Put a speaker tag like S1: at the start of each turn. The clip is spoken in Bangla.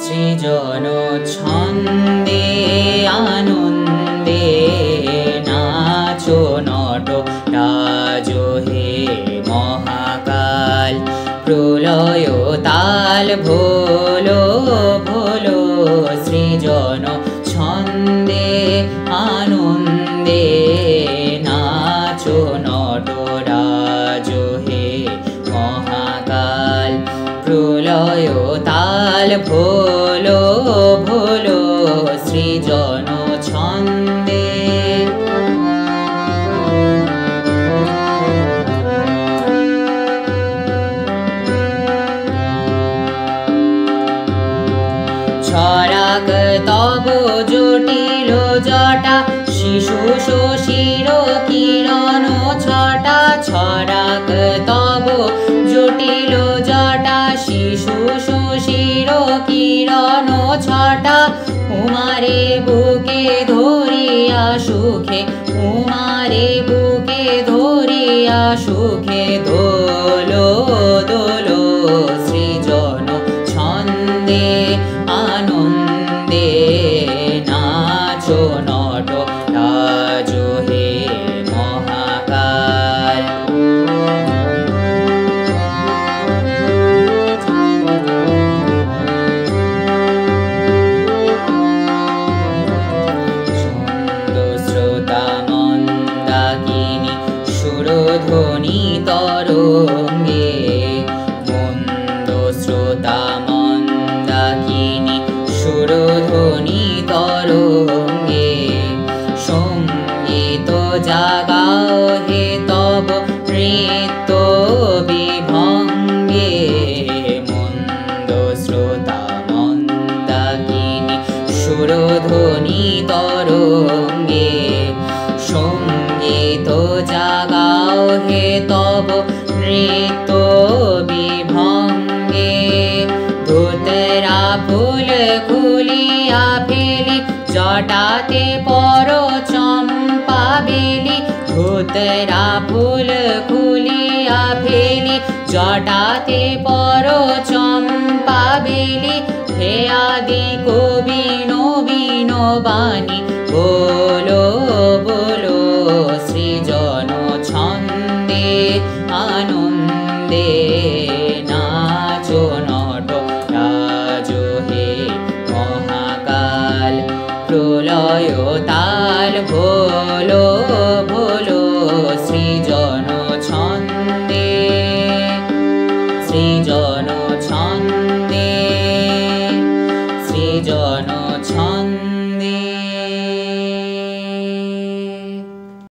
S1: সৃজন ছন্দে আনন্দে নাচো নট রাজো হে মহাকাল। প্রলয় তাল ভোলো ভোলো সৃজন ছন্দে আনন্দে নাচো নট রাজো হে মহাকাল। প্রলয় তাল ভোলো ভোলো সৃজন ছন্দে। ছড়াক তব জটিল জটা শিশু শশীর কিরণ ছটা। ছড়াক তব জটিল জটা শিশু শশীর কিরণ ছটা। উমারে বুকে ধরিয়া সুখে উমারে বুকে ধরিয়া সুখে দোলো দোলো সৃজন ছন্দে আনন্দে নাচো নট রাজো হে মহাকাল। শ্রোতা মন্দাকিনী সুরধ্বনি তরঙ্গে। মন্দ শ্রোতা মন্দাকিনী সুরধ্বনি তরঙ্গে। সঙ্গীত জাগাও হে তব নৃত্য বিভঙ্গে। মন্দ শ্রোতা মন্দাকিনী সুরধ্বনি তরঙ্গে। সঙ্গীত জাগাও হে তব নৃত্য বিভঙ্গে। ধুতরা ফুল খুলিয়া ফেলি জটাতে পর চম্পা বেলি। ধুতরা ফুল খুলিয়া ফেলি জটাতে পর চম্পা বেলি। হে আদি কবি নবীন বাণী বলো বলো সৃজন ছন্দে আনন্দে নাচো নট রাজো হে মহাকাল। প্রলয় তাল ভোলো ভোলো সৃজন ছন্দে সৃজন ছন্দে সৃজন